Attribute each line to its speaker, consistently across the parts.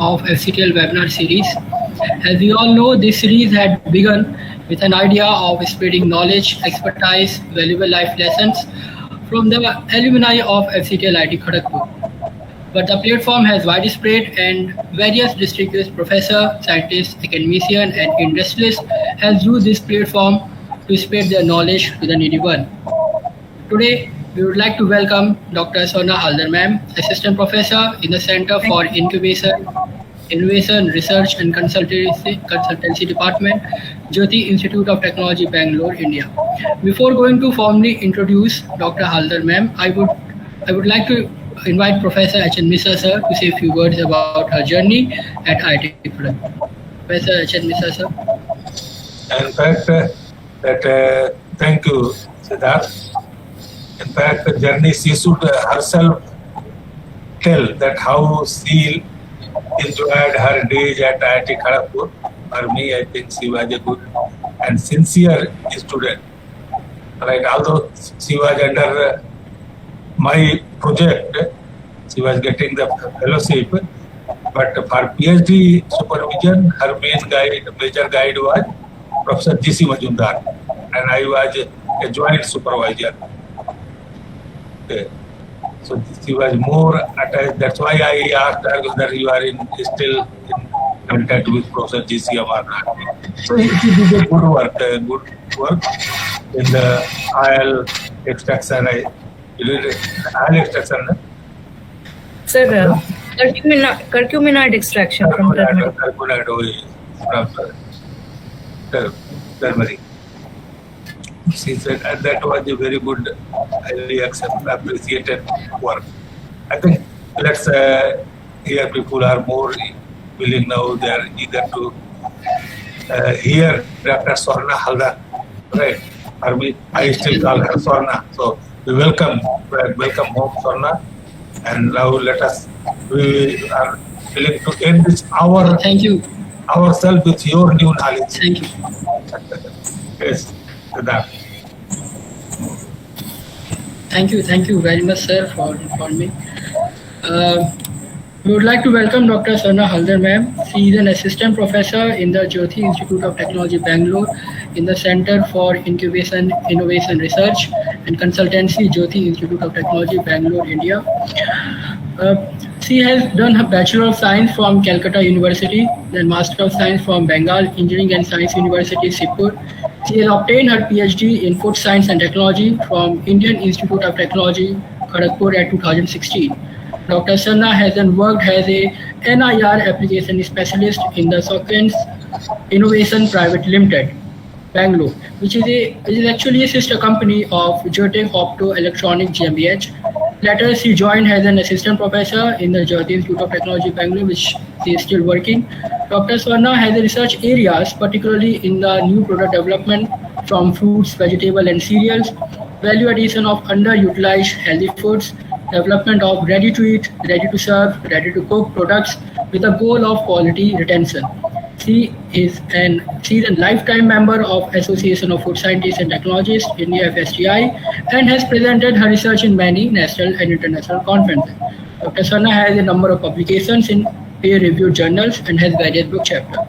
Speaker 1: of FCTL webinar series. As we all know, this series had begun with an idea of spreading knowledge, expertise, valuable life lessons from the alumni of FCTL IIT Kharagpur. But the platform has widespread and various distinguished professors, scientists, academicians, and industrialists have used this platform to spread their knowledge to the needy one. Today, we would like to welcome Dr. Swarrna Haldar ma'am, Assistant Professor in the Center for Incubation, Innovation, Research and Consultancy Department, Jyothy Institute of Technology, Bangalore, India. Before going to formally introduce Dr. Haldar ma'am, I would like to invite Professor N Mishra sir to say a few words about her journey at IIT Kharagpur. Professor N Mishra sir.
Speaker 2: In fact, thank you, Siddharth. In fact, the journey, she should herself tell that how she enjoyed her days at IIT Kharagpur. For me, I think she was a good and sincere student. Right? Although she was under my project, she was getting the fellowship, but for PhD supervision, her major guide was Professor G.C. Majumdar, and I was a joint supervisor. Okay. So she was more attached. That's why I asked her whether you are still in contact with Professor G.C. or not. So she did a good work in the oil extraction.
Speaker 3: Sir, curcuminide extraction from turmeric.
Speaker 2: Turmeric. She said, and that was a very good, highly appreciated work. I think let's hear people are more willing now, they are eager to hear Dr. Swarrna Haldar, right? Or I still call her Swarrna. So we welcome home Swarrna, and now we are willing to end this hour.
Speaker 1: Thank you.
Speaker 2: Ourselves with your new knowledge.
Speaker 1: Thank you.
Speaker 2: Yes, that.
Speaker 1: Thank you very much, sir, for informing. We would like to welcome Dr. Sarna Halder ma'am. She is an assistant professor in the Jyothy Institute of Technology, Bangalore, in the Center for Incubation, Innovation, Research and Consultancy, Jyothy Institute of Technology, Bangalore, India. She has done her Bachelor of Science from Calcutta University, then Master of Science from Bengal Engineering and Science University, Sipur. She has obtained her PhD in Food Science and Technology from Indian Institute of Technology, Kharagpur at 2016. Dr. Sarna has then worked as a NIR application specialist in the Sequence Innovation Private Limited, Bangalore, which is actually a sister company of Jyothy Optoelectronic GmbH. Later, she joined as an assistant professor in the Jyothy Institute of Technology, Bangalore, which she is still working. Dr. Swarrna has research areas, particularly in the new product development from fruits, vegetables, and cereals, value addition of underutilized healthy foods, development of ready-to-eat, ready-to-serve, ready-to-cook products with a goal of quality retention. She is a lifetime member of Association of Food Scientists and Technologists, India FSTI, and has presented her research in many national and international conferences. Dr. Sarna has a number of publications in peer-reviewed journals and has various book chapters.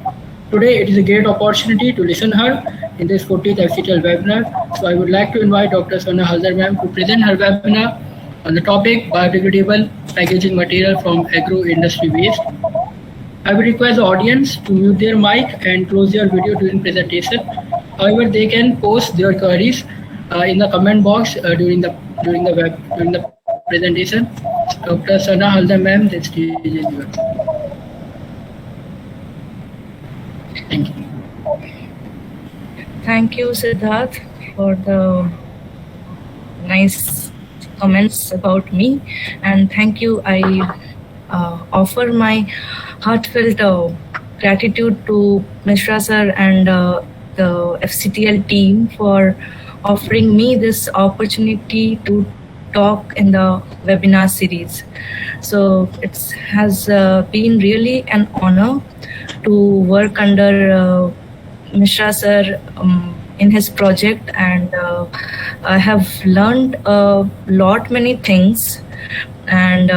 Speaker 1: Today, it is a great opportunity to listen to her in this 40th FCTL webinar. So I would like to invite Dr. Swarrna Haldar ma'am to present her webinar on the topic biodegradable packaging material from agro-industry waste. I would request the audience to mute their mic and close their video during presentation. However, they can post their queries in the comment box during the presentation. Dr. Sarna Haldar ma'am, the stage is yours. Thank you.
Speaker 3: Thank you, Siddharth, for the nice comments about me, and thank you. I offer my heartfelt gratitude to Mishra sir and the FCTL team for offering me this opportunity to talk in the webinar series. So it has been really an honor to work under Mishra sir in his project, and I have learned many things, and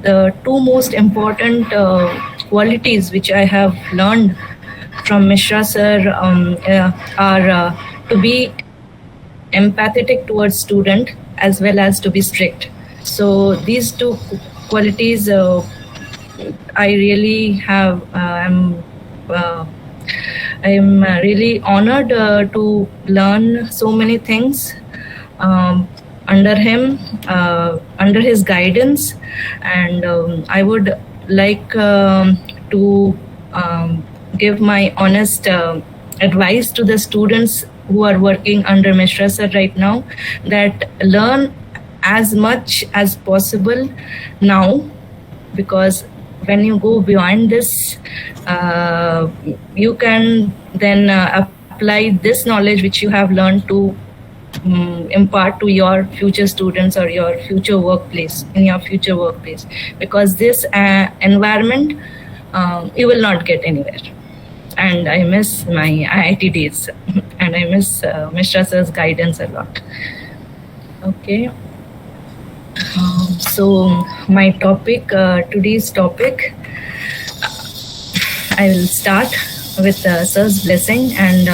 Speaker 3: the two most important qualities which I have learned from Mishra sir are to be empathetic towards student as well as to be strict. So these two qualities I really have. I'm really honored to learn so many things under him, under his guidance, and I would like to give my honest advice to the students who are working under Mishra sir right now, that learn as much as possible now, because when you go beyond this, you can then apply this knowledge which you have learned to impart to your future students or your future workplace, in your future workplace, because this environment you will not get anywhere. And I miss my IIT days and I miss Mishra sir's guidance a lot. Okay. So my topic, today's topic, I will start with sir's blessing, and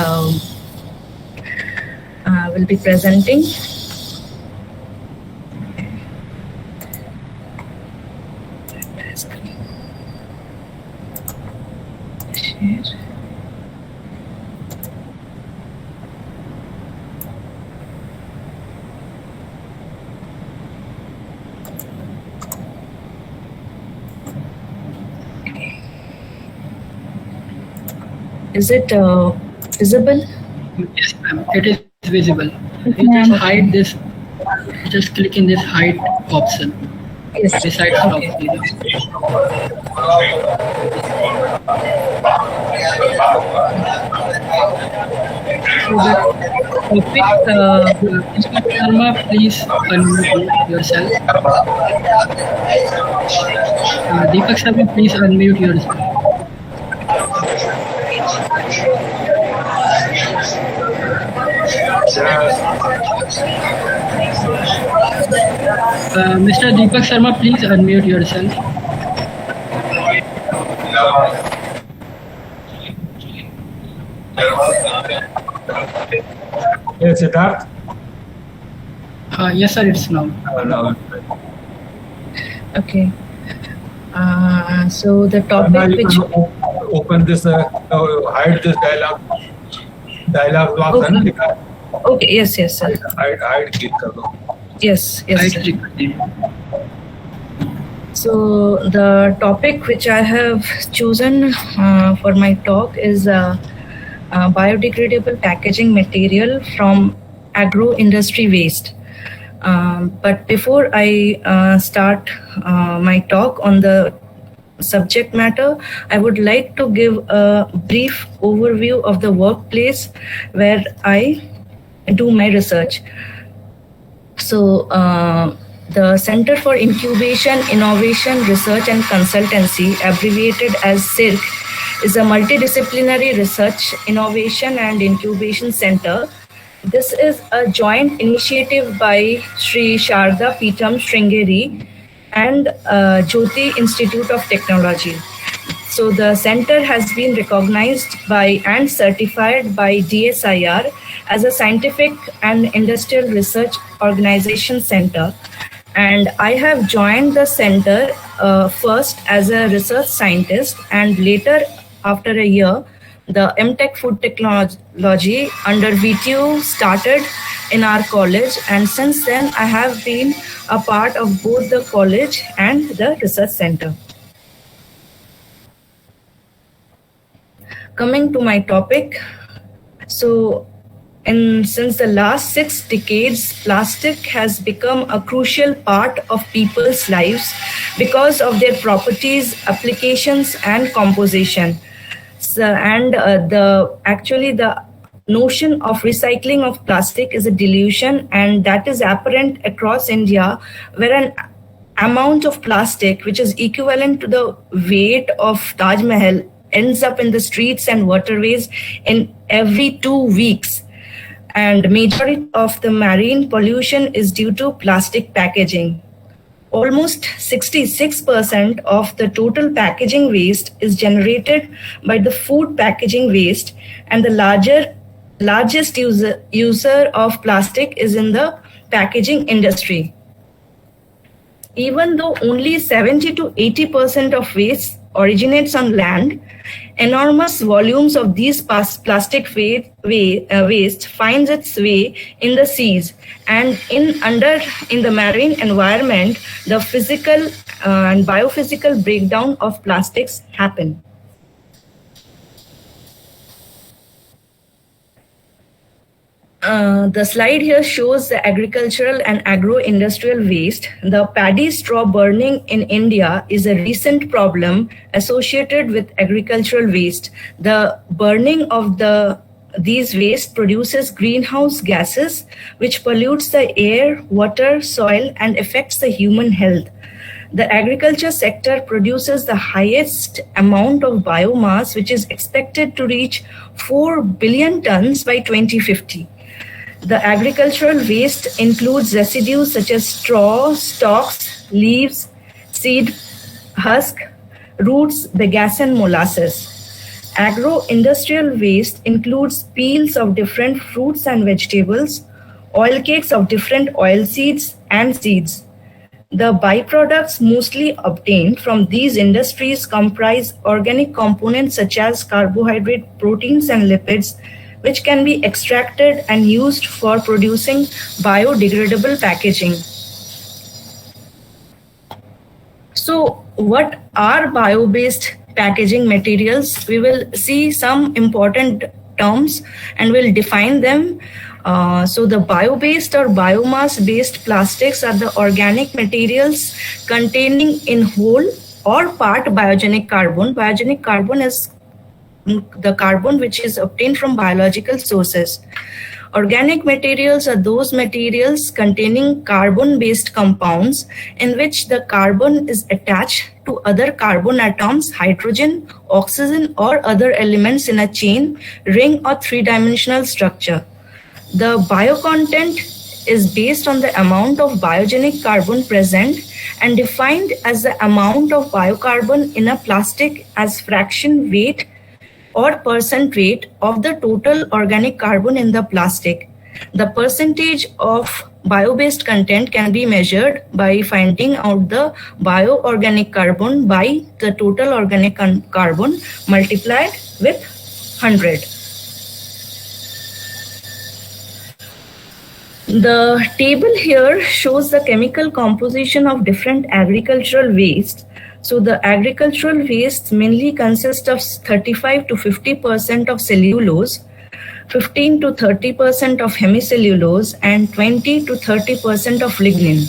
Speaker 3: will be presenting. Share. Is it visible?
Speaker 1: Yes, ma'am. It is visible. You just hide this. Just click in this hide option.
Speaker 3: Yes.
Speaker 1: Beside the
Speaker 3: Okay. So the topic, Mr.
Speaker 1: Sharma, please unmute yourself. Deepak Sharma, please unmute yourself. Mr. Deepak Sharma, please unmute yourself.
Speaker 2: Yes, Siddharth?
Speaker 1: Yes, sir, it's now.
Speaker 2: No.
Speaker 3: Okay. So the
Speaker 2: Now
Speaker 3: topic
Speaker 2: you
Speaker 3: which
Speaker 2: can open this, hide this dialog box.
Speaker 3: Okay.
Speaker 2: है ना?
Speaker 3: okay, yes, sir.
Speaker 2: Hide click कर दो.
Speaker 3: Yes,
Speaker 1: Right,
Speaker 3: sir.
Speaker 1: recording.
Speaker 3: So the topic which I have chosen for my talk is biodegradable packaging material from agro-industry waste. But before I start my talk on the subject matter, I would like to give a brief overview of the workplace where I do my research. So the Center for Incubation, Innovation, Research and Consultancy, abbreviated as CIRC, is a multidisciplinary research, innovation and incubation center. This is a joint initiative by Sri Sharda Peetham Sringeri and Jyothy Institute of Technology. So the center has been recognized by and certified by DSIR as a scientific and industrial research organization center. And I have joined the center first as a research scientist, and later, after a year, the MTech Food Technology under VTU started in our college, and since then I have been a part of both the college and the research center. Coming to my topic, so since the last 6 decades, plastic has become a crucial part of people's lives because of their properties, applications, and composition. So, and the notion of recycling of plastic is a delusion, and that is apparent across India, where an amount of plastic which is equivalent to the weight of Taj Mahal ends up in the streets and waterways in every 2 weeks. And majority of the marine pollution is due to plastic packaging. Almost 66% of the total packaging waste is generated by the food packaging waste, and the largest user of plastic is in the packaging industry. Even though only 70 to 80% of waste originates on land, enormous volumes of these plastic waste finds its way in the seas, and in the marine environment, the physical and biophysical breakdown of plastics happen. The slide here shows the agricultural and agro-industrial waste. The paddy straw burning in India is a recent problem associated with agricultural waste. The burning of these waste produces greenhouse gases, which pollutes the air, water, soil, and affects the human health. The agriculture sector produces the highest amount of biomass, which is expected to reach 4 billion tons by 2050. The agricultural waste includes residues such as straw, stalks, leaves, seed, husk, roots, bagasse, and molasses. Agro-industrial waste includes peels of different fruits and vegetables, oil cakes of different oil seeds and seeds. The byproducts mostly obtained from these industries comprise organic components such as carbohydrate, proteins, and lipids, which can be extracted and used for producing biodegradable packaging. So, what are bio-based packaging materials? We will see some important terms and we'll define them. So the bio-based or biomass-based plastics are the organic materials containing in whole or part biogenic carbon. Biogenic carbon is the carbon which is obtained from biological sources. Organic materials are those materials containing carbon-based compounds in which the carbon is attached to other carbon atoms, hydrogen, oxygen, or other elements in a chain, ring, or three-dimensional structure. The bio content is based on the amount of biogenic carbon present and defined as the amount of biocarbon in a plastic as fraction weight or percent rate of the total organic carbon in the plastic. The percentage of bio-based content can be measured by finding out the bioorganic carbon by the total organic carbon multiplied with 100. The table here shows the chemical composition of different agricultural waste. So the agricultural waste mainly consists of 35 to 50% of cellulose, 15 to 30% of hemicellulose, and 20 to 30% of lignin.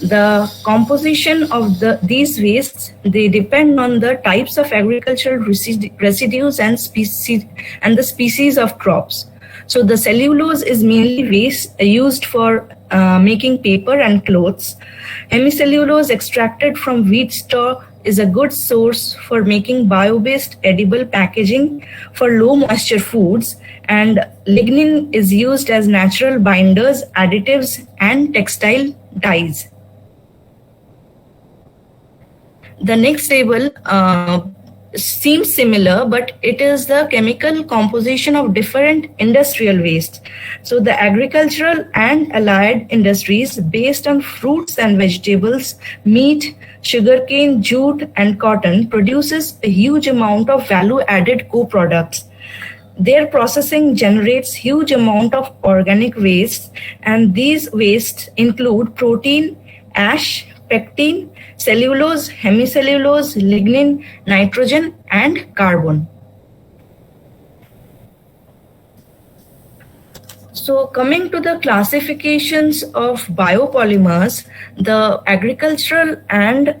Speaker 3: The composition of these wastes, they depend on the types of agricultural residues and the species of crops. So the cellulose is mainly used for making paper and clothes. Hemicellulose extracted from wheat straw is a good source for making bio-based edible packaging for low moisture foods, and lignin is used as natural binders, additives, and textile dyes. The next table seems similar, but it is the chemical composition of different industrial waste. So the agricultural and allied industries based on fruits and vegetables, meat, sugarcane, jute, and cotton produces a huge amount of value-added co-products. Their processing generates huge amount of organic waste, and these wastes include protein, ash, pectin, cellulose, hemicellulose, lignin, nitrogen, and carbon. So coming to the classifications of biopolymers, the agricultural and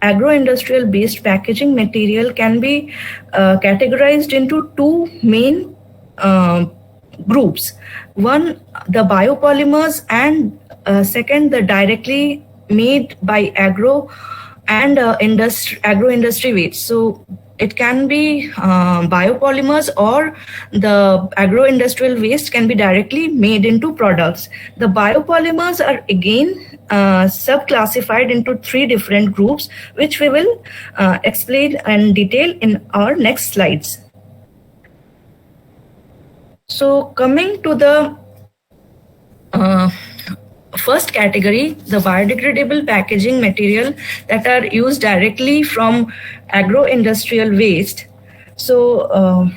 Speaker 3: agro-industrial based packaging material can be categorized into two main groups. One, the biopolymers, and second, the directly made by agro and agro-industry waste. So it can be biopolymers, or the agro-industrial waste can be directly made into products. The biopolymers are again sub-classified into 3 different groups, which we will explain in detail in our next slides. So coming to the first category, the biodegradable packaging material that are used directly from agro-industrial waste. So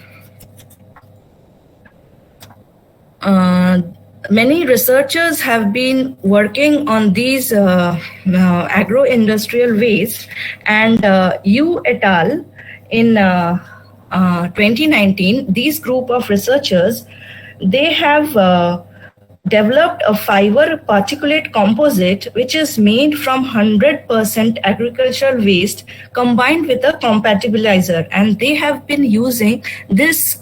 Speaker 3: many researchers have been working on these agro-industrial waste, and Yu et al. In 2019, these group of researchers, they have developed a fiber particulate composite which is made from 100% agricultural waste combined with a compatibilizer, and they have been using this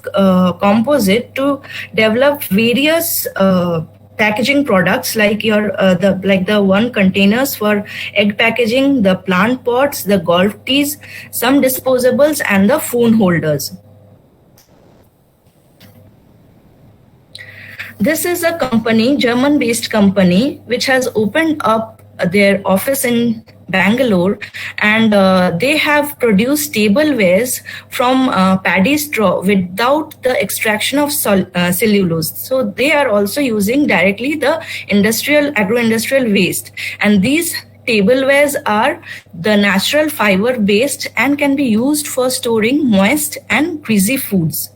Speaker 3: composite to develop various packaging products like the one containers for egg packaging, the plant pots, the golf tees, some disposables, and the phone holders. This is a company, German-based company, which has opened up their office in Bangalore, and they have produced tablewares from paddy straw without the extraction of cellulose. So they are also using directly the agro-industrial waste, and these tablewares are the natural fiber based and can be used for storing moist and greasy foods.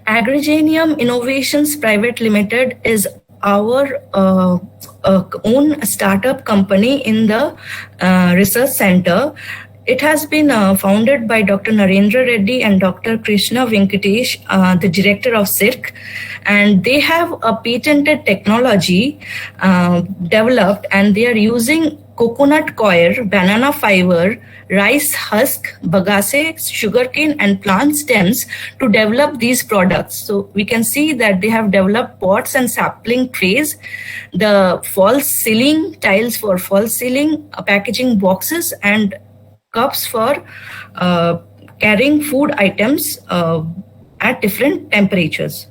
Speaker 3: Agrigenium Innovations Private Limited is our own startup company in the research center. It has been founded by Dr. Narendra Reddy and Dr. Krishna Venkatesh, the director of CIRC, and they have a patented technology developed, and they are using coconut coir, banana fiber, rice husk, bagasse, sugarcane, and plant stems to develop these products. So we can see that they have developed pots and sapling trays, the false ceiling tiles for false ceiling, packaging boxes, and cups for carrying food items at different temperatures.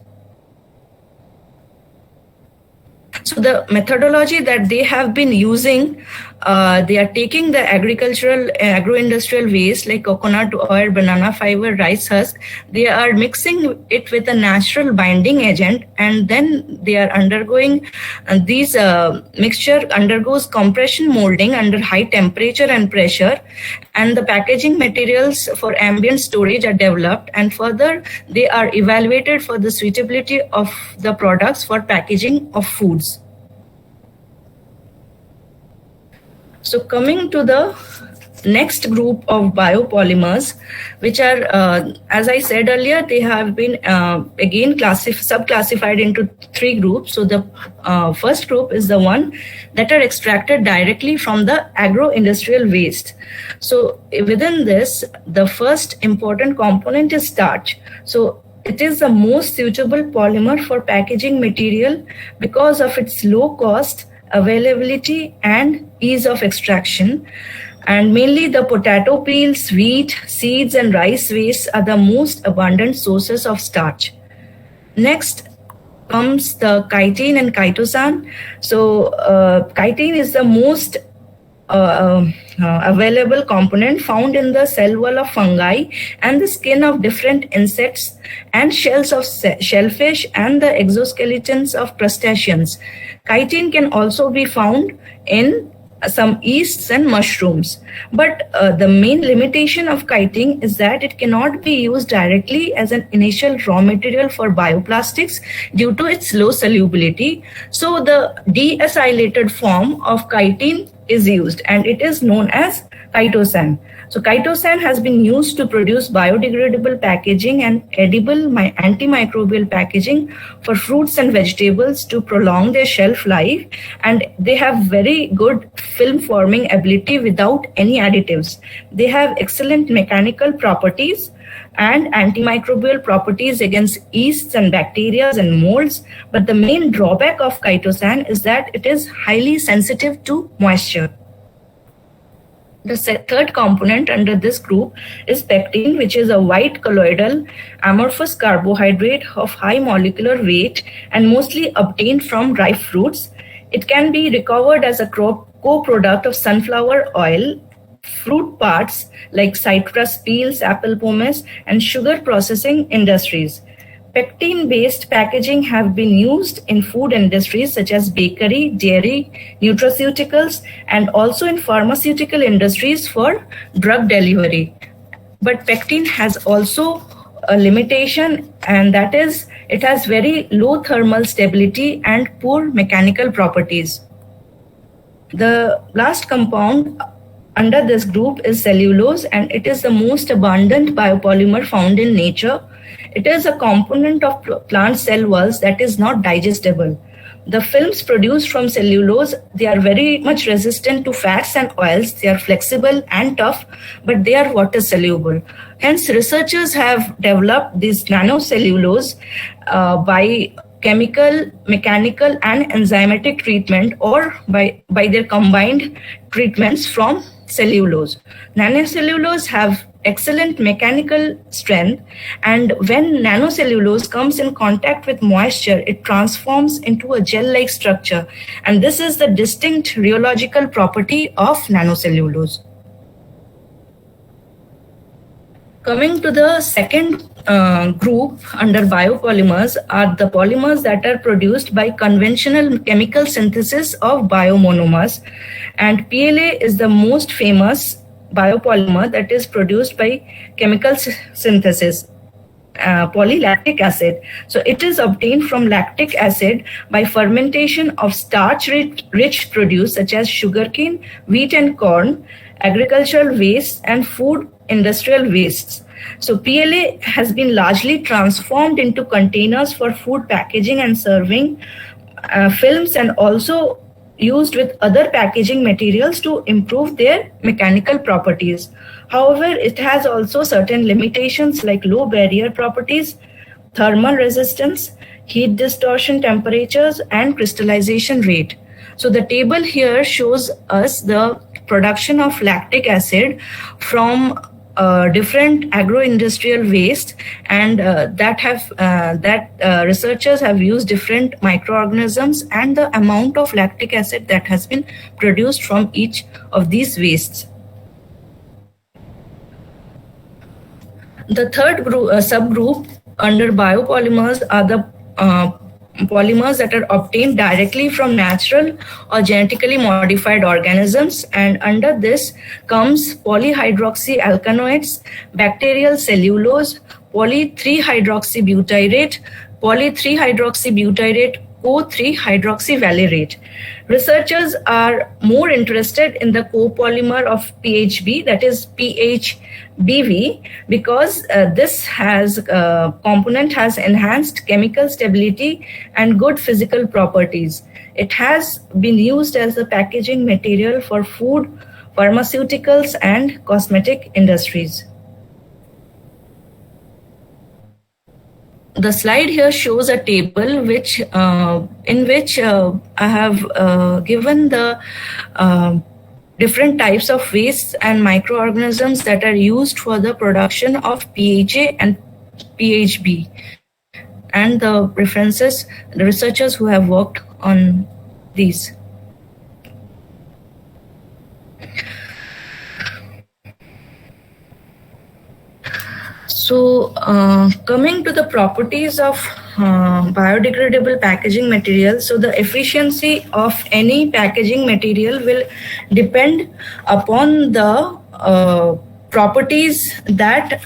Speaker 3: So the methodology that they have been using, they are taking the agro-industrial waste like coconut oil, banana fiber, rice husk. They are mixing it with a natural binding agent, and then they are undergoing these mixture undergoes compression molding under high temperature and pressure, and the packaging materials for ambient storage are developed, and further they are evaluated for the suitability of the products for packaging of foods. So coming to the next group of biopolymers, which are, as I said earlier, they have been again sub-classified into 3 groups. So the first group is the one that are extracted directly from the agro-industrial waste. So within this, the first important component is starch. So it is the most suitable polymer for packaging material because of its low cost, availability, and ease of extraction. And mainly the potato peels, wheat, seeds, and rice waste are the most abundant sources of starch. Next comes the chitin and kaitosan. So chitin is the most available component found in the cell wall of fungi and the skin of different insects and shells of shellfish and the exoskeletons of crustaceans. Chitin can also be found in some yeasts and mushrooms. But the main limitation of chitin is that it cannot be used directly as an initial raw material for bioplastics due to its low solubility. So the deacylated form of chitin is used, and it is known as kaitosan. So kaitosan has been used to produce biodegradable packaging and edible antimicrobial packaging for fruits and vegetables to prolong their shelf life, and they have very good film forming ability without any additives. They have excellent mechanical properties and antimicrobial properties against yeasts and bacteria and molds, but the main drawback of kaitosan is that it is highly sensitive to moisture. The third component under this group is pectin, which is a white colloidal amorphous carbohydrate of high molecular weight and mostly obtained from ripe fruits. It can be recovered as a co-product of sunflower oil, fruit parts like citrus peels, apple pomace, and sugar processing industries. Pectin-based packaging have been used in food industries such as bakery, dairy, nutraceuticals, and also in pharmaceutical industries for drug delivery. But pectin has also a limitation, and that is it has very low thermal stability and poor mechanical properties. The last compound under this group is cellulose, and it is the most abundant biopolymer found in nature. It is a component of plant cell walls that is not digestible. The films produced from cellulose, they are very much resistant to fats and oils. They are flexible and tough, but they are water soluble. Hence, researchers have developed this nanocellulose by chemical, mechanical, and enzymatic treatment, or by their combined treatments from cellulose. Nanocellulose have excellent mechanical strength, and when nanocellulose comes in contact with moisture, it transforms into a gel-like structure, and this is the distinct rheological property of nanocellulose. Coming to the second group under biopolymers are the polymers that are produced by conventional chemical synthesis of biomonomers, and PLA is the most famous biopolymer that is produced by chemical synthesis, polylactic acid. So it is obtained from lactic acid by fermentation of starch-rich produce such as sugarcane, wheat and corn, agricultural waste, and food industrial wastes. So PLA has been largely transformed into containers for food packaging and serving, films, and also used with other packaging materials to improve their mechanical properties. However, it has also certain limitations like low barrier properties, thermal resistance, heat distortion temperatures, and crystallization rate. So the table here shows us the production of lactic acid from different agro-industrial waste, and researchers have used different microorganisms and the amount of lactic acid that has been produced from each of these wastes. The third subgroup under biopolymers are the polymers that are obtained directly from natural or genetically modified organisms, and under this comes polyhydroxyalkanoates, bacterial cellulose, poly-3-hydroxybutyrate, poly-3-hydroxybutyrate, co-3-hydroxyvalerate. Researchers are more interested in the copolymer of PHB, that is PHBV, because this component has enhanced chemical stability and good physical properties. It has been used as a packaging material for food, pharmaceuticals, and cosmetic industries. The slide here shows a table in which I have given the different types of wastes and microorganisms that are used for the production of PHA and PHB, and the references, the researchers who have worked on these. So coming to the properties of biodegradable packaging material, so the efficiency of any packaging material will depend upon the properties that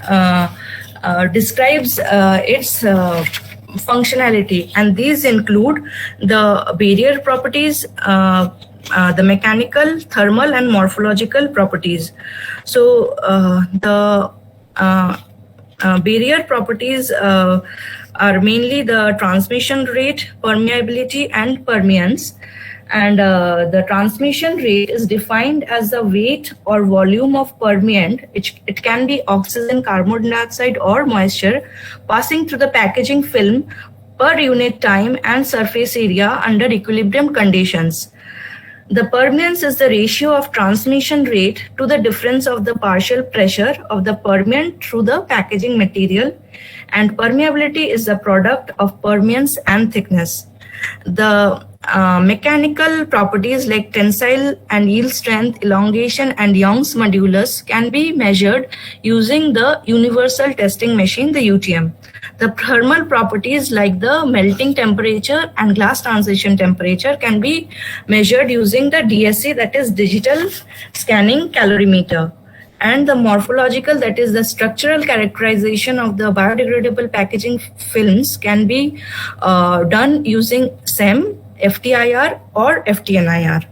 Speaker 3: describes its functionality, and these include the barrier properties, the mechanical, thermal, and morphological properties. So the barrier properties are mainly the transmission rate, permeability, and permeance. And the transmission rate is defined as the weight or volume of permeant. It can be oxygen, carbon dioxide, or moisture passing through the packaging film per unit time and surface area under equilibrium conditions. The permeance is the ratio of transmission rate to the difference of the partial pressure of the permeant through the packaging material, and permeability is the product of permeance and thickness. The mechanical properties like tensile and yield strength, elongation, and Young's modulus can be measured using the universal testing machine, the UTM. The thermal properties like the melting temperature and glass transition temperature can be measured using the DSC, that is digital scanning calorimeter. And the morphological, that is the structural characterization of the biodegradable packaging films, can be done using SEM, FTIR or FTNIR.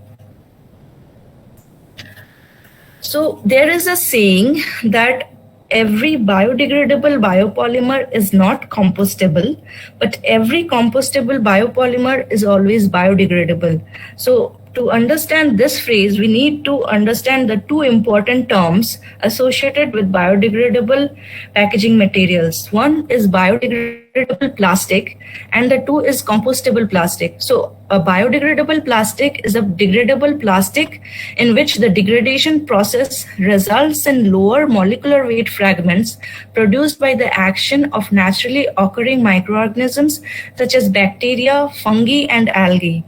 Speaker 3: So there is a saying that every biodegradable biopolymer is not compostable, but every compostable biopolymer is always biodegradable. So to understand this phrase, we need to understand the two important terms associated with biodegradable packaging materials. One is biodegradable plastic and the two is compostable plastic. So a biodegradable plastic is a degradable plastic in which the degradation process results in lower molecular weight fragments produced by the action of naturally occurring microorganisms such as bacteria, fungi, and algae.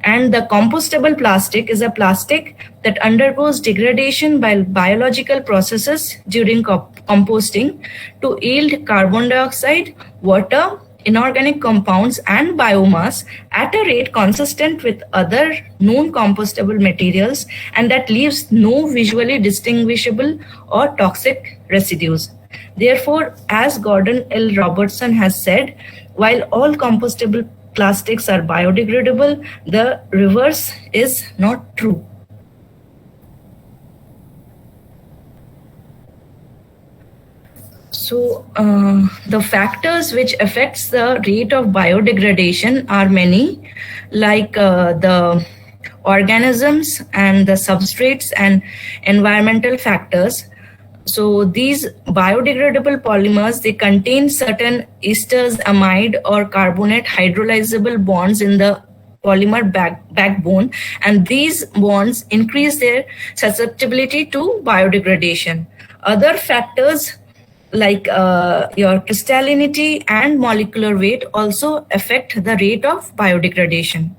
Speaker 3: And the compostable plastic is a plastic that undergoes degradation by biological processes during composting to yield carbon dioxide, water, inorganic compounds, and biomass at a rate consistent with other known compostable materials, and that leaves no visually distinguishable or toxic residues. Therefore, as Gordon L. Robertson has said, while all compostable plastics are biodegradable, the reverse is not true. So the factors which affects the rate of biodegradation are many, like the organisms and the substrates and environmental factors. So these biodegradable polymers, they contain certain esters, amide or carbonate hydrolyzable bonds in the polymer backbone, and these bonds increase their susceptibility to biodegradation. Other factors like your crystallinity and molecular weight also affect the rate of biodegradation.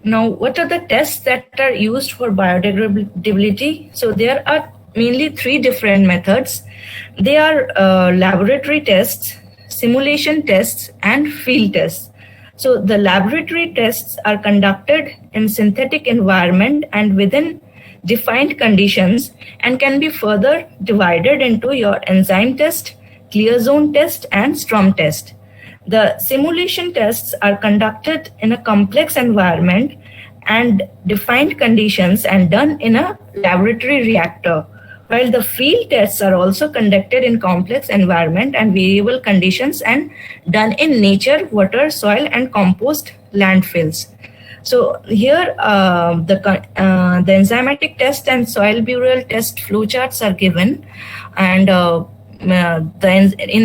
Speaker 3: Now, what are the tests that are used for biodegradability? So there are mainly three different methods. They are laboratory tests, simulation tests, and field tests. So the laboratory tests are conducted in synthetic environment and within defined conditions, and can be further divided into your enzyme test, clear zone test, and Strom test. The simulation tests are conducted in a complex environment and defined conditions and done in a laboratory reactor, while the field tests are also conducted in complex environment and variable conditions and done in nature, water, soil, and compost landfills. So here the enzymatic test and soil burial test flowcharts are given, and in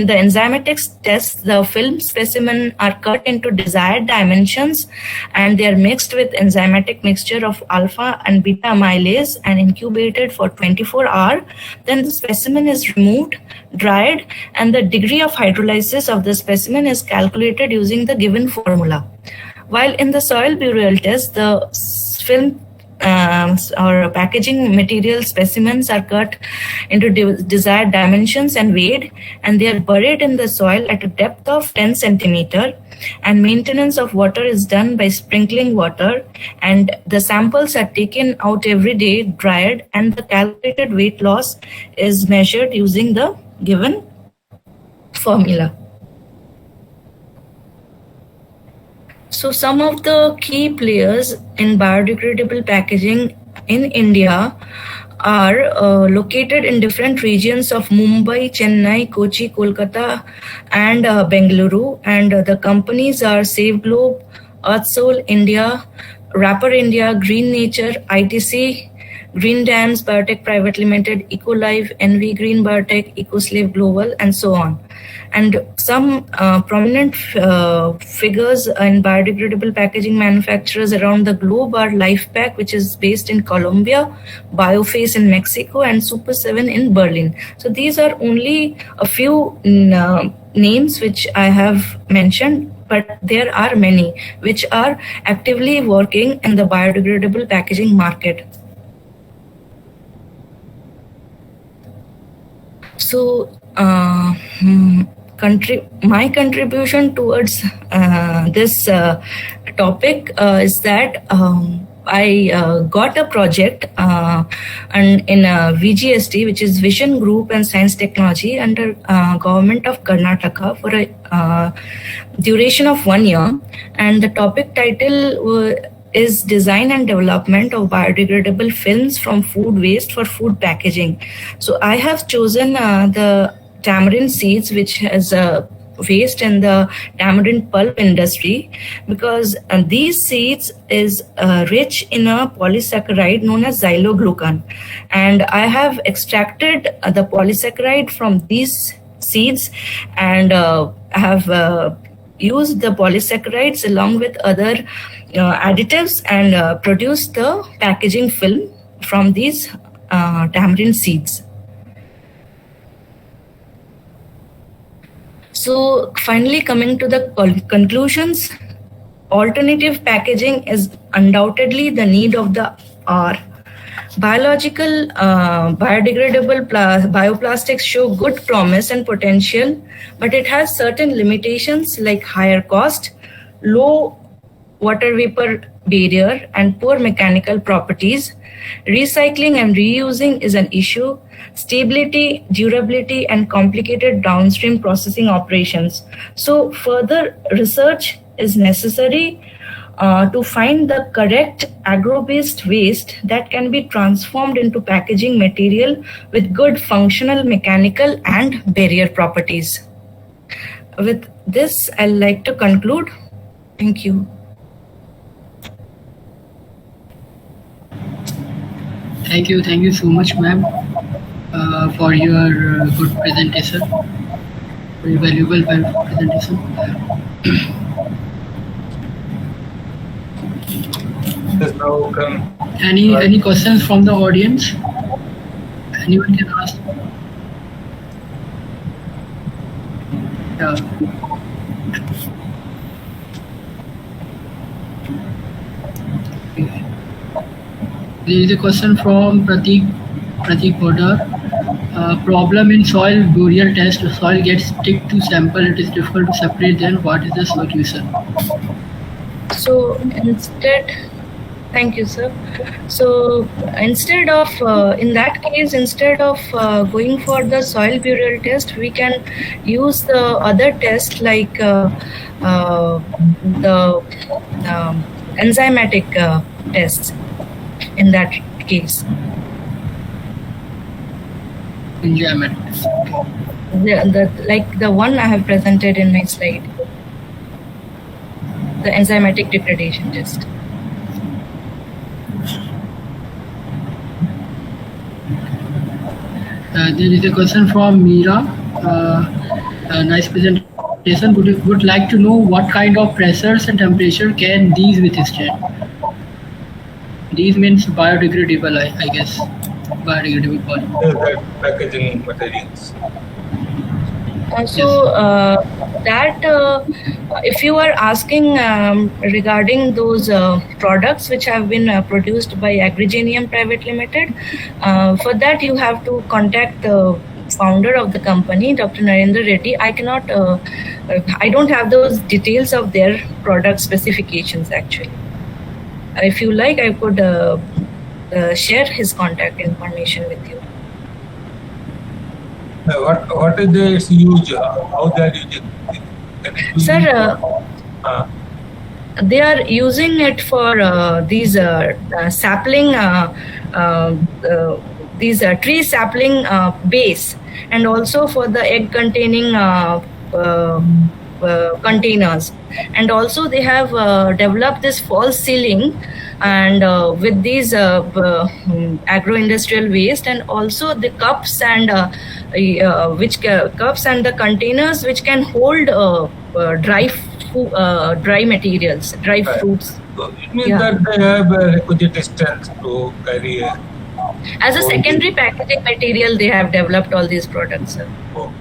Speaker 3: the enzymatic test, the film specimen are cut into desired dimensions and they are mixed with enzymatic mixture of alpha and beta amylase and incubated for 24 hours. Then the specimen is removed, dried, and the degree of hydrolysis of the specimen is calculated using the given formula. While in the soil burial test, the film or packaging material specimens are cut into desired dimensions and weighed, and they are buried in the soil at a depth of 10 centimeter, and maintenance of water is done by sprinkling water, and the samples are taken out every day, dried, and the calculated weight loss is measured using the given formula. So some of the key players in biodegradable packaging in India are located in different regions of Mumbai, Chennai, Kochi, Kolkata, and Bengaluru. And the companies are Save Globe, Earth Soul India, Rapper India, Green Nature, ITC, Green Dams Biotech Private Limited, Ecolife, NV Green Biotech, EcoSlave Global, and so on. And some prominent figures in biodegradable packaging manufacturers around the globe are Lifepack, which is based in Colombia, Bioface in Mexico, and Super 7 in Berlin. So these are only a few names which I have mentioned, but there are many which are actively working in the biodegradable packaging market. So my contribution towards this topic is that I got a project and in VGST, which is Vision Group and Science Technology, under Government of Karnataka for a duration of 1 year, and the topic title is Design and Development of Biodegradable Films from Food Waste for Food Packaging. So I have chosen the tamarind seeds, which has waste in the tamarind pulp industry, because these seeds is rich in a polysaccharide known as xyloglucan, and I have extracted the polysaccharide from these seeds and have used the polysaccharides along with other additives and produced the packaging film from these tamarind seeds. So finally, coming to the conclusions, alternative packaging is undoubtedly the need of the hour. Biological, biodegradable bioplastics show good promise and potential, but it has certain limitations like higher cost, low water vapor barrier, and poor mechanical properties. Recycling and reusing is an issue. Stability, durability, and complicated downstream processing operations. So further research is necessary to find the correct agro-based waste that can be transformed into packaging material with good functional, mechanical, and barrier properties. With this, I'd like to conclude. Thank you.
Speaker 1: Thank you so much, ma'am, for your good presentation, very valuable presentation.
Speaker 2: Now
Speaker 1: any questions from the audience? Anyone can ask. Yeah. There is a question from Pratik Bodar. Problem in soil burial test. The soil gets stick to sample. It is difficult to separate. Then what is the solution?
Speaker 3: So instead, thank you, sir. So instead of, in that case, instead of going for the soil burial test, we can use the other test like the enzymatic tests in that case.
Speaker 1: Enzymatic.
Speaker 3: Like the one I have presented in my slide. The enzymatic degradation test.
Speaker 1: There is a question from Meera. Nice presentation. Would like to know what kind of pressures and temperature can these withstand? These means biodegradable, I guess. Biodegradable polymer.
Speaker 2: Packaging materials.
Speaker 3: If you are asking regarding those products which have been produced by Agrigenium Private Limited, for that you have to contact the founder of the company, Dr. Narendra Reddy. I cannot, I don't have those details of their product specifications actually. If you like, I could share his contact information with you.
Speaker 2: What is its use? How they are using it?
Speaker 3: Sir, they are using it for these sapling, these tree sapling base, and also for the egg containing containers. And also they have developed this false sealing and with these agro-industrial waste, and also the cups and cups and the containers which can hold dry materials, dry fruits.
Speaker 2: So it means that they have a requisite distance to carry a.
Speaker 3: As a secondary packaging material, they have developed all these products, sir.
Speaker 2: Okay,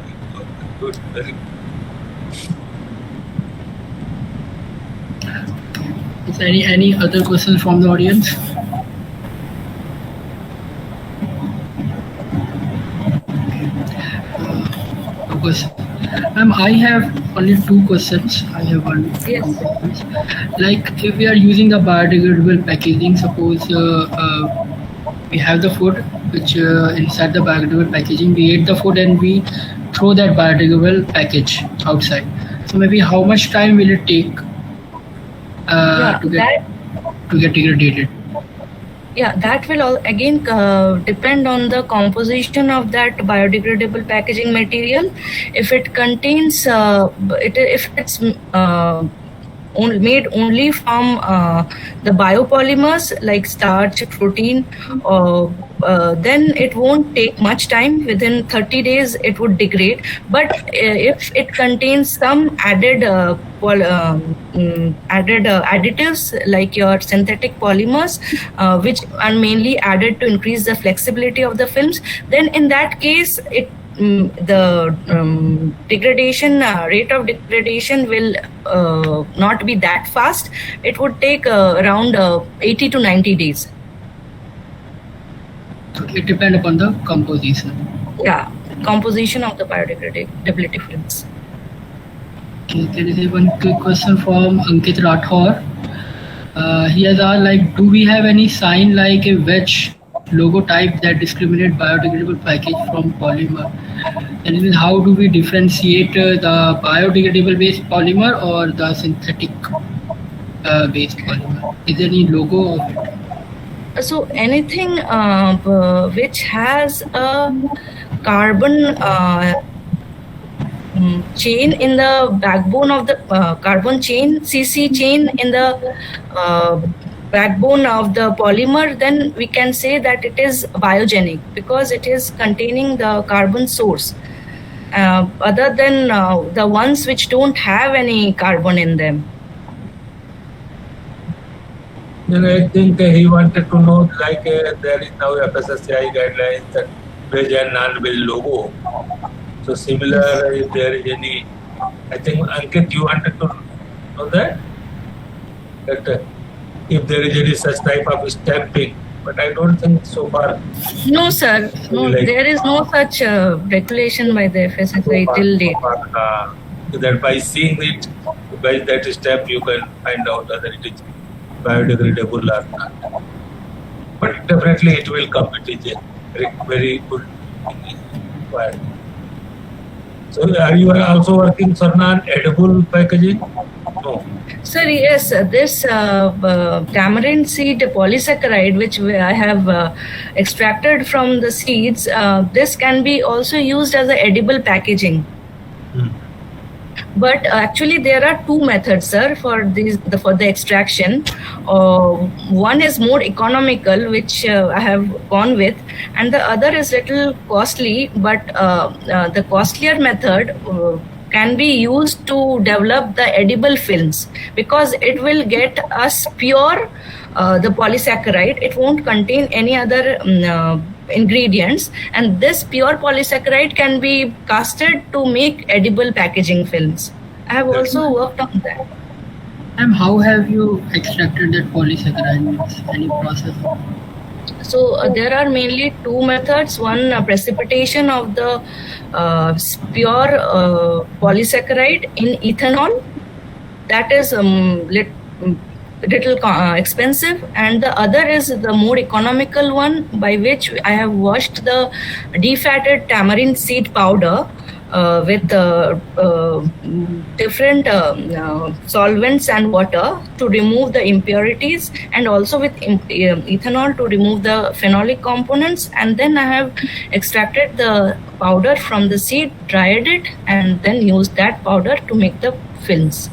Speaker 2: good, very good.
Speaker 1: Is there any other questions from the audience? I have only two questions. I have one.
Speaker 3: Yes.
Speaker 1: Like, if we are using the biodegradable packaging, suppose we have the food which inside the biodegradable packaging, we ate the food and we throw that biodegradable package outside. So maybe how much time will it take to get degraded?
Speaker 3: Yeah, that will all again depend on the composition of that biodegradable packaging material. If it contains, if it's made only from the biopolymers like starch, protein, then it won't take much time. Within 30 days, it would degrade. But if it contains some added additives like your synthetic polymers, which are mainly added to increase the flexibility of the films, then in that case, the degradation rate of degradation will not be that fast. It would take around 80 to 90 days.
Speaker 1: It depends upon the composition.
Speaker 3: Yeah, composition of the biodegradability films.
Speaker 1: Okay, there is one quick question from Ankit Rathore. He has asked, like, do we have any sign like a wedge logo type that discriminate biodegradable package from polymer? And how do we differentiate the biodegradable based polymer or the synthetic based polymer? Is there any logo of it?
Speaker 3: So anything which has a carbon chain in the backbone of the carbon chain, CC chain in the backbone of the polymer, then we can say that it is biogenic because it is containing the carbon source. Other than the ones which don't have any carbon in them.
Speaker 2: Then I think he wanted to know, like there is now FSSAI guidelines that veg and non-veg logo. So similar, if there is any, I think Ankit, you wanted to know that if there is any such type of stamping, but I don't think so far.
Speaker 3: No, sir. No, there is no such regulation by the FSSAI till date.
Speaker 2: That by seeing it, by that stamp, you can find out whether it is biodegradable or not. But definitely it will come. It is a very good required. So are you also working, Sarna, on edible packaging? No.
Speaker 3: Sir, yes, this tamarind seed polysaccharide, which I have extracted from the seeds, this can be also used as a edible packaging. But actually, there are two methods, sir, for the extraction. One is more economical, which I have gone with, and the other is little costly. But the costlier method can be used to develop the edible films because it will get us pure the polysaccharide. It won't contain any other ingredients, and this pure polysaccharide can be casted to make edible packaging films. I have also worked on that.
Speaker 1: And how have you extracted that polysaccharide? Any process?
Speaker 3: So there are mainly two methods. One, precipitation of the pure polysaccharide in ethanol. That is little expensive, and the other is the more economical one, by which I have washed the defatted tamarind seed powder with different solvents and water to remove the impurities, and also with ethanol to remove the phenolic components, and then I have extracted the powder from the seed, dried it, and then used that powder to make the films.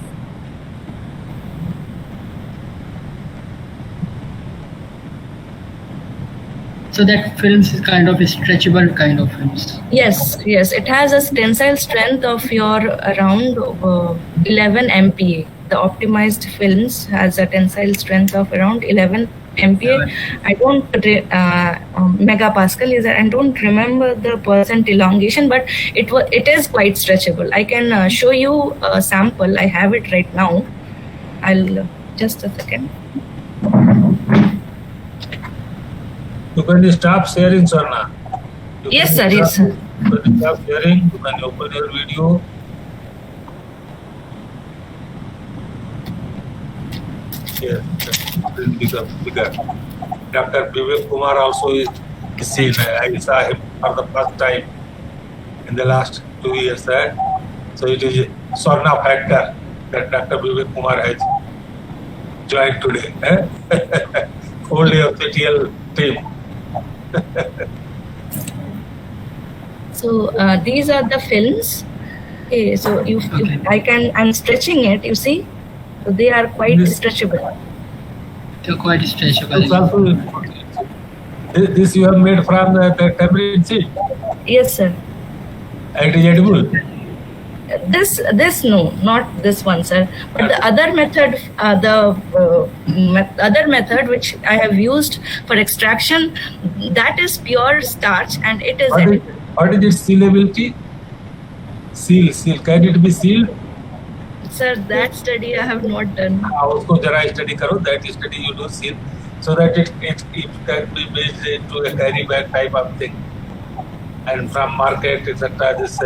Speaker 1: So that films is kind of a stretchable kind of films.
Speaker 3: Yes, yes. It has a tensile strength of your around 11 MPa. The optimized films has a tensile strength of around 11 MPa. I don't megapascal is. I don't remember the percent elongation, but it is quite stretchable. I can show you a sample. I have it right now. I'll just a second.
Speaker 2: You can stop sharing, Swarna.
Speaker 3: Yes, sir. Yes, sir.
Speaker 2: You can stop sharing. You can open your video. Here, it will become bigger. Dr. Vivek Kumar also is seen. I saw him for the first time in the last 2 years. So it is Swarna factor that Dr. Vivek Kumar has joined today. Whole FCTL team.
Speaker 3: So these are the films. Okay, so I'm stretching it. You see, so they are quite stretchable.
Speaker 1: They're quite stretchable.
Speaker 2: It's also, this you have made from the tamarind seed.
Speaker 3: Yes, sir.
Speaker 2: It is edible.
Speaker 3: This no, not this one, sir. But the other method, other method which I have used for extraction, that is pure starch, and it is edible.
Speaker 2: What is its sealability? Seal. Can it be sealed?
Speaker 3: Sir, that study I have not done.
Speaker 2: उसको जरा study करो. That study you do seal, so that it can be made into a carry bag type of thing, and from market etc. This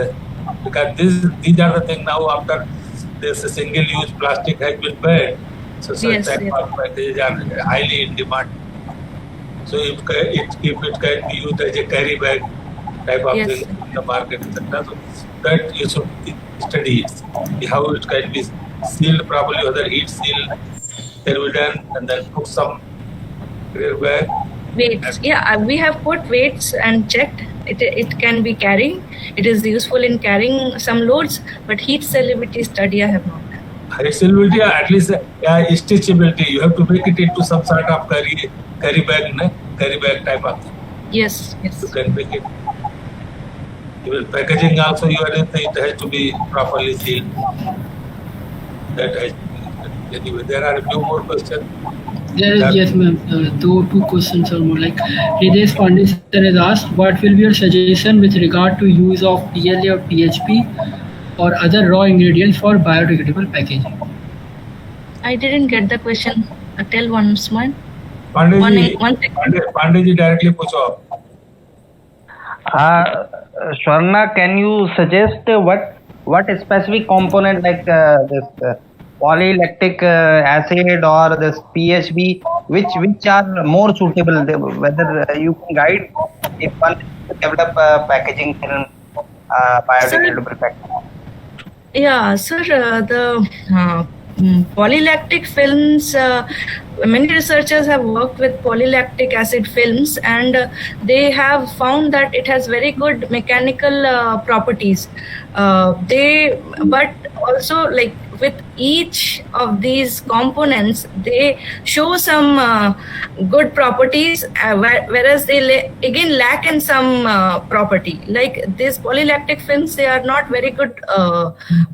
Speaker 2: because these are the things now after this single use plastic has been banned, so such type of packages are highly in demand. So if it can be used as a carry bag type of thing in the market etc. So that you should study how it can be sealed properly, whether heat seal can be done, and then put some clear bag.
Speaker 3: Weights, yeah, we have put weights and checked. It can be carrying. It is useful in carrying some loads, but heat solubility study I have not done.
Speaker 2: Heat solubility, at least stitchability. You have to make it into some sort of carry bag type of thing.
Speaker 3: Yes.
Speaker 2: You can make it. Even packaging also, it has to be properly sealed. That has anyway. There are a few more questions.
Speaker 1: There is, yes, ma'am. Two questions or more. Like Hridesh Foundation has asked, what will be your suggestion with regard to use of PLA or THP or other raw ingredients for biodegradable packaging?
Speaker 3: I didn't get the question. Tell once more.
Speaker 2: Pandey directly पूछो.
Speaker 4: Swarna, can you suggest what specific component like this polylactic acid or this PHB, which are more suitable? Whether you can guide if one develop packaging in biodegradable packaging.
Speaker 3: Yeah, sir. The polylactic films. Many researchers have worked with polylactic acid films, and they have found that it has very good mechanical properties. But also, like with each of these components, they show some good properties, whereas they again lack in some property. Like these polylactic films, they are not very good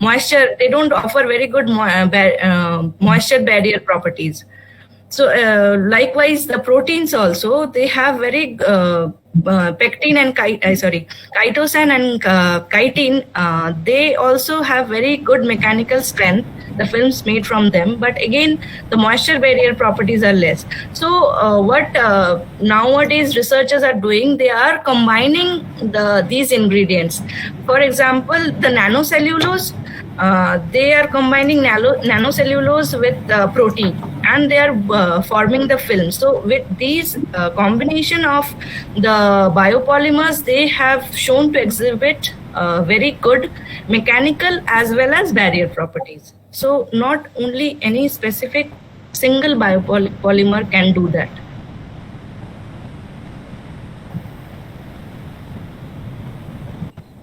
Speaker 3: moisture. They don't offer very good moisture barrier properties. So likewise, the proteins also, they have very pectin and kaitosan and chitin. They also have very good mechanical strength, the films made from them, but again the moisture barrier properties are less. So what nowadays researchers are doing, they are combining these ingredients. For example, the nanocellulose, they are combining nanocellulose with protein, and they are forming the film. So with these combination of the biopolymers, they have shown to exhibit very good mechanical as well as barrier properties. So not only any specific single biopolymer can do that.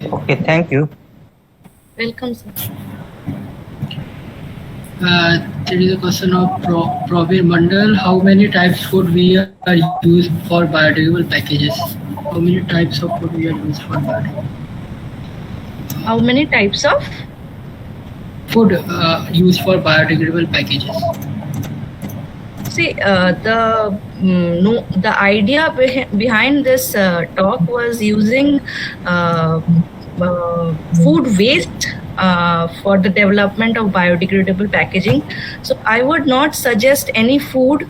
Speaker 4: Okay, thank you.
Speaker 3: Welcome, sir.
Speaker 1: there is a question of Pravir Mandal. How many types food we are used for biodegradable packages? How many types of food we are used for biodegradable?
Speaker 3: How many types of
Speaker 1: food used for biodegradable packages?
Speaker 3: See, the idea behind this talk was using food waste for the development of biodegradable packaging. So I would not suggest any food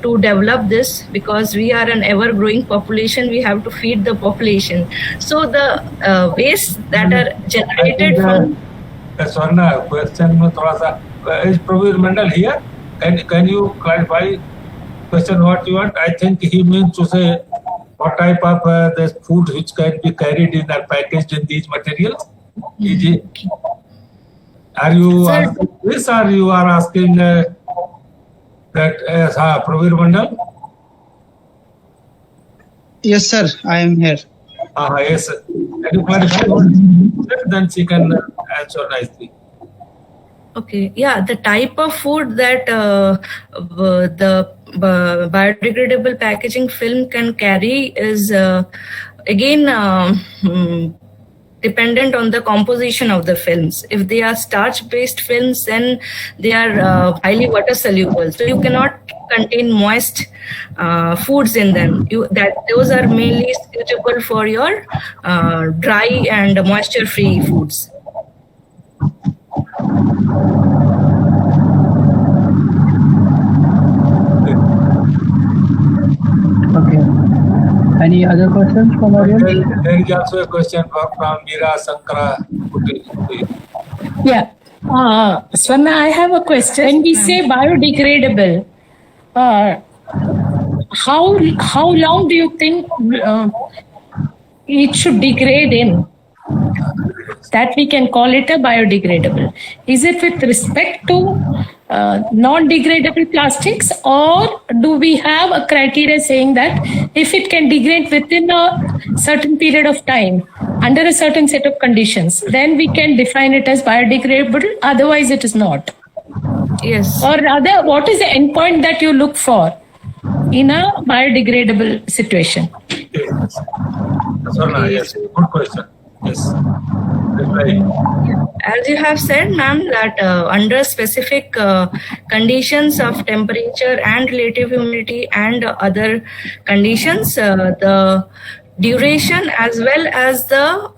Speaker 3: to develop this, because we are an ever-growing population. We have to feed the population. So the waste that are generated from...
Speaker 2: Swarrna, question में थोड़ा सा, is Pravir Mandal here? Can you clarify question what you want? I think he means to say what type of the food which can be carried in or packaged in these materials. Are you asking this, or you are asking that Pravir Mandal?
Speaker 5: Yes, sir. I am here.
Speaker 2: Yes. Can you clarify? Then she can answer nicely.
Speaker 3: Okay, yeah, the type of food that the biodegradable packaging film can carry is again dependent on the composition of the films. If they are starch-based films, then they are highly water soluble. So you cannot contain moist foods in them. Those are mainly suitable for your dry and moisture-free foods.
Speaker 1: Okay. Any other questions from audience?
Speaker 2: There is also a question from Meera Sankara.
Speaker 6: Yeah. Swarrna, I have a question. When we say biodegradable, how long do you think it should degrade in? That we can call it a biodegradable. Is it with respect to non-degradable plastics, or do we have a criteria saying that if it can degrade within a certain period of time, under a certain set of conditions, then we can define it as biodegradable, otherwise it is not?
Speaker 3: Yes.
Speaker 6: Or rather, what is the endpoint that you look for in a biodegradable situation?
Speaker 2: Yes. Swarrna, yes, good question. Yes. Right.
Speaker 3: As you have said, ma'am, that under specific conditions of temperature and relative humidity and other conditions, the duration as well as the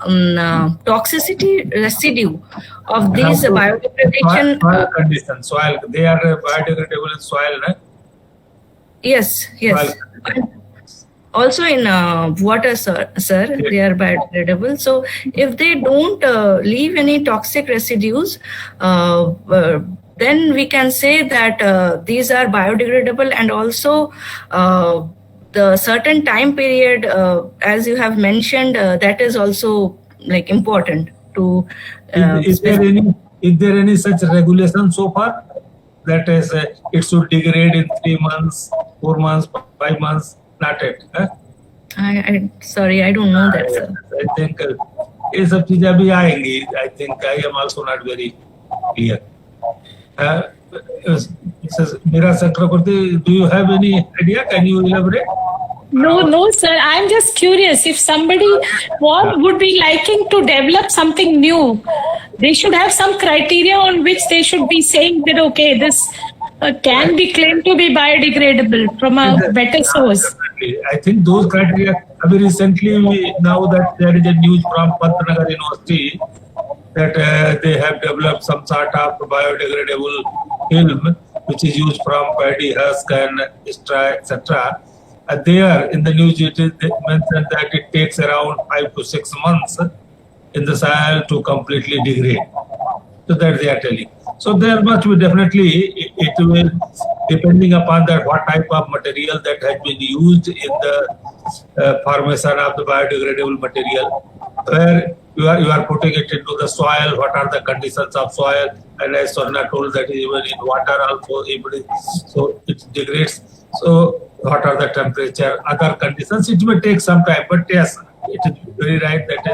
Speaker 3: toxicity residue of these biodegradation...
Speaker 2: Soil conditions, soil, they are biodegradable in soil, right?
Speaker 3: Yes, yes. Also in water, sir, they are biodegradable. So if they don't leave any toxic residues, then we can say that these are biodegradable. And also the certain time period, as you have mentioned, that is also like important to...
Speaker 2: Is there any such regulation so far? That is, it should degrade in 3 months, 4 months, 5 months? Not it. Huh?
Speaker 3: Sorry, I don't know that, sir.
Speaker 2: I think ये सब चीजें अभी आएंगी. I think I am also not very clear. Meera Chakraborty, do you have any idea? Can you elaborate?
Speaker 6: No, sir. I'm just curious. If somebody would be liking to develop something new, they should have some criteria on which they should be saying that, okay, this can be claimed to be biodegradable from a better source.
Speaker 2: Definitely. I think those criteria, very recently, now that there is a news from Pantnagar University that they have developed some sort of biodegradable film which is used from paddy husk and straw, etc. There in the news it is mentioned that it takes around 5 to 6 months in the soil to completely degrade. So that they are telling. So there must be definitely, it will, depending upon that what type of material that has been used in the formation of the biodegradable material, where you are putting it into the soil, what are the conditions of soil, and as Swarrna told that even in water also, so it degrades. So what are the temperature, other conditions, it may take some time, but yes, it is very right that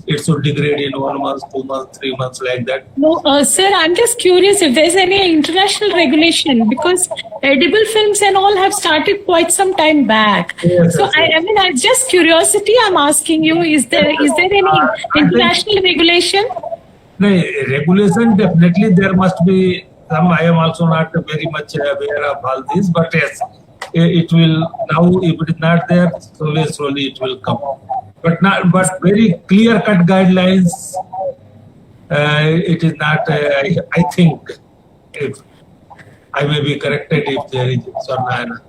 Speaker 2: it should degrade in 1 month, 2 months, 3 months, like that.
Speaker 6: No, sir, I'm just curious if there's any international regulation, because edible films and all have started quite some time back.
Speaker 2: Yes,
Speaker 6: so
Speaker 2: yes,
Speaker 6: I mean, I just curiosity, I'm asking you, is there any international regulation?
Speaker 2: No, regulation, definitely there must be some. I am also not very much aware of all this, but yes, it will now. If it is not there, slowly it will come. But very clear-cut guidelines. It is not. I think, if I may be corrected if there is Swarrna.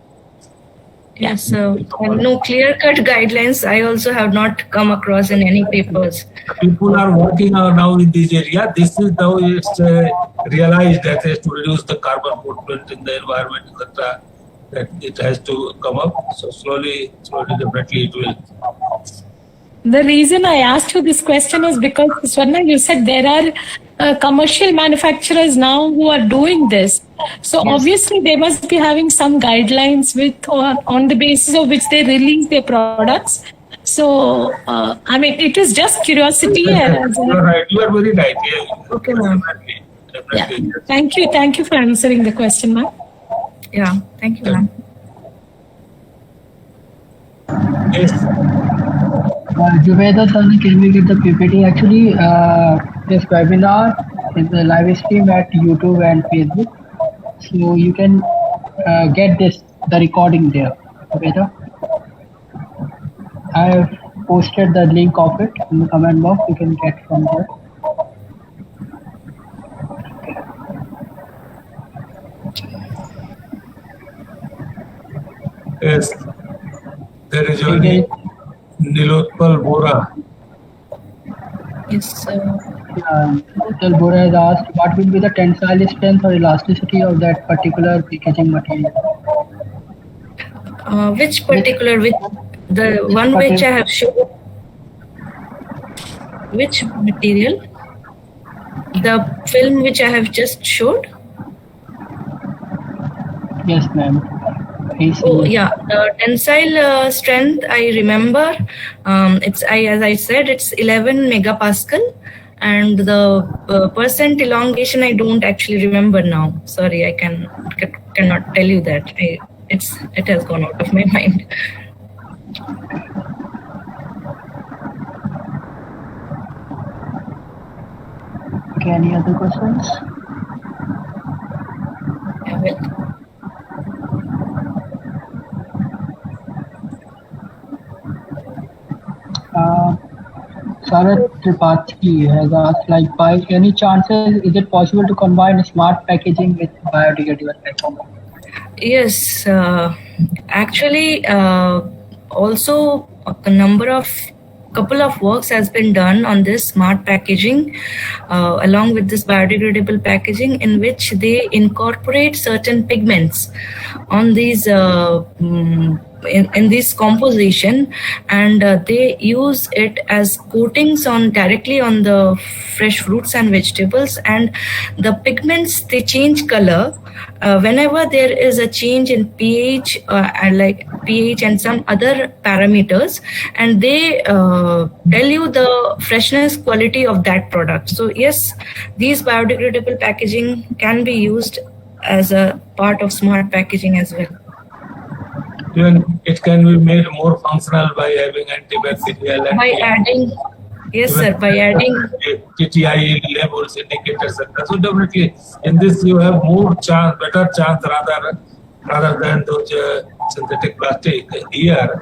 Speaker 3: Yes, so no clear-cut guidelines. I also have not come across in any papers.
Speaker 2: People are working now in this area. This is now it's realized that has to reduce the carbon footprint in the environment, etc. That it has to come up. So slowly, definitely it will.
Speaker 6: The reason I asked you this question is because, Swarrna, you said there are commercial manufacturers now who are doing this. So obviously they must be having some guidelines on the basis of which they release their products. So, I mean, it is just curiosity.
Speaker 2: You are right. You are very right. Yeah.
Speaker 3: Okay, ma'am.
Speaker 2: Definitely.
Speaker 6: Yeah. Thank you for answering the question, ma'am.
Speaker 3: Yeah, thank you, ma'am.
Speaker 2: Yes.
Speaker 1: Jyothy, sir, can we get the PPT? Actually, this webinar is a live stream at YouTube and Facebook. So you can get the recording there. Jyothy, I have posted the link of it in the comment box. You can get from there.
Speaker 2: Yes. There is your Nilotpal Bora.
Speaker 3: Yes,
Speaker 1: Nilotpal Bora has asked what will be the tensile strength or elasticity of that particular packaging material.
Speaker 3: which particular, the one which I have shown? Which material? The film which I have just showed?
Speaker 1: Yes, ma'am.
Speaker 3: Oh yeah, the tensile strength I remember. As I said, it's 11 megapascal, and the percent elongation I don't actually remember now. Sorry, I cannot tell you that. It has gone out of my mind.
Speaker 1: Okay, any other questions?
Speaker 3: Yeah, well.
Speaker 1: Sarat Tripathi has asked, like, by any chances, is it possible to combine smart packaging with biodegradable platform?
Speaker 3: Yes, actually, also couple of works has been done on this smart packaging along with this biodegradable packaging, in which they incorporate certain pigments on these in this composition, and they use it as coatings directly on the fresh fruits and vegetables, and the pigments, they change color whenever there is a change in pH and like pH and some other parameters, and they tell you the freshness quality of that product. So yes, these biodegradable packaging can be used as a part of smart packaging as well.
Speaker 2: Even it can be made more functional by having antibacterial.
Speaker 3: By adding, yes sir, by adding
Speaker 2: TTI labels, indicators, etc. So definitely in this you have better chance rather than those synthetic plastic. Here,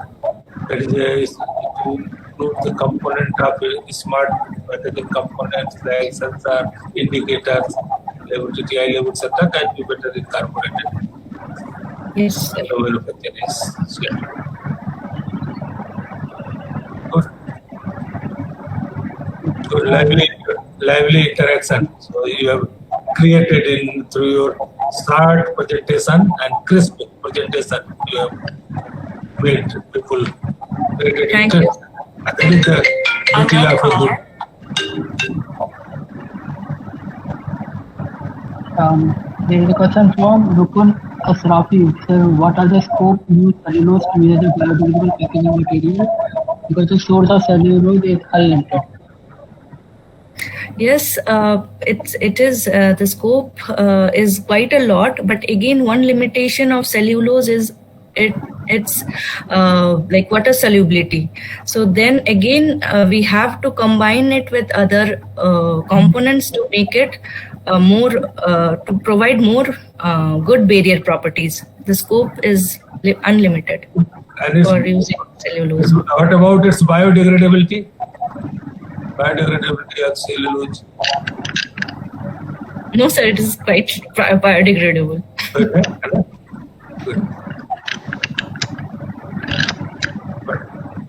Speaker 2: that is to include the component of smart packaging components like sensor, indicators, level, TTI level, etc. can be better incorporated.
Speaker 3: Yes, sir.
Speaker 2: Good. Lively interaction. So you have created through your short presentation and crisp presentation. You have made people very
Speaker 3: Thank you.
Speaker 2: That is the beauty of a good.
Speaker 1: There is a question from Rukun Asrafi. Sir, what are the scope used cellulose to measure the biodegradable packaging material? because the source of cellulose is unlimited.
Speaker 3: Yes, it is the scope is quite a lot, but again, one limitation of cellulose is it's like water solubility. So then again, we have to combine it with other components to make it more to provide more good barrier properties. The scope is unlimited for using cellulose.
Speaker 2: What about its biodegradability? Biodegradability of cellulose.
Speaker 3: No, sir, it is quite biodegradable.
Speaker 2: Good. But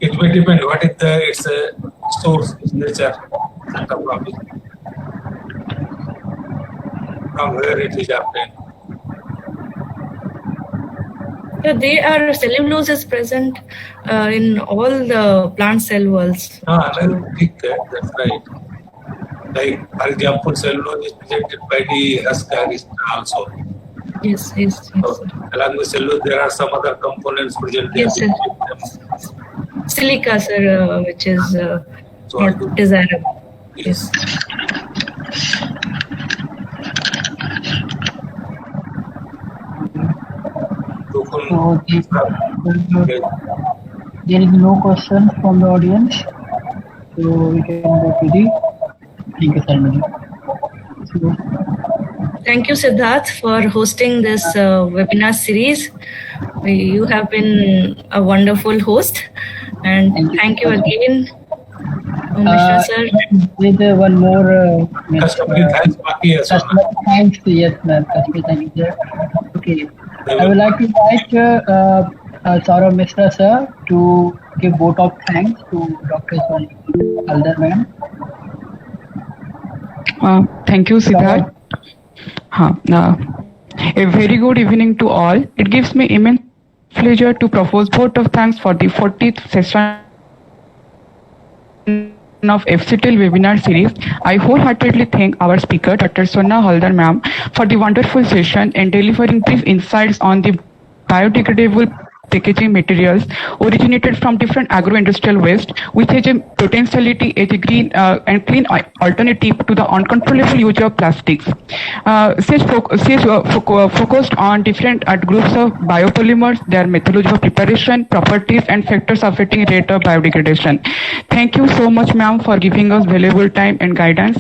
Speaker 2: it will depend what is its source, its nature, from where it is obtained.
Speaker 3: Cellulose is present in all the plant cell walls.
Speaker 2: That's right. Like, for example, cellulose is presented by the husk also.
Speaker 3: Yes.
Speaker 2: So, along with cellulose, there are some other components present.
Speaker 3: Yes, sir. Silica, sir, which is not desirable. Yes.
Speaker 1: So there is no question from the audience, so we can go to the thank you ceremony. So,
Speaker 3: thank you, Siddharth, for hosting this webinar series. You have been a wonderful host, and thank you again, Mishra sir.
Speaker 1: With one more
Speaker 2: Thanks,
Speaker 1: yes, ma'am. Thank you, sir. Okay. I would like to invite Swarrna Mishra sir to give vote of thanks to Dr. Swarrna Haldar ma'am.
Speaker 7: Thank you, Siddharth. A very good evening to all. It gives me immense pleasure to propose vote of thanks for the 40th session of FCTL webinar series. I wholeheartedly thank our speaker, Dr. Swarrna Haldar ma'am, for the wonderful session and delivering brief insights on the biodegradable packaging materials originated from different agro-industrial waste, which has a potentiality as a green and clean alternative to the uncontrollable use of plastics. Focused on different groups of biopolymers, their methodology of preparation, properties, and factors affecting rate of biodegradation. Thank you so much, ma'am, for giving us valuable time and guidance.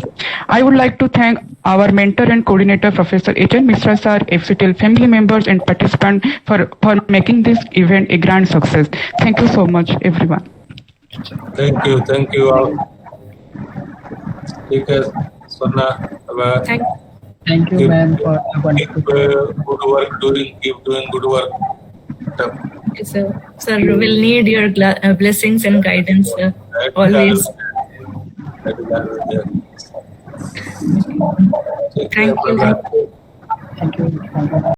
Speaker 7: I would like to thank our mentor and coordinator, Professor N Mishra sir, FCTL family members and participants for making this event a grand success. Thank you so much, everyone.
Speaker 2: Thank you all. Take care, Swarrna.
Speaker 1: Thank you, ma'am, for a wonderful
Speaker 2: good work, keep doing good work.
Speaker 3: Yes, sir. Sir, we will need your blessings and guidance, sir. Always. Thank you.
Speaker 1: Thank you.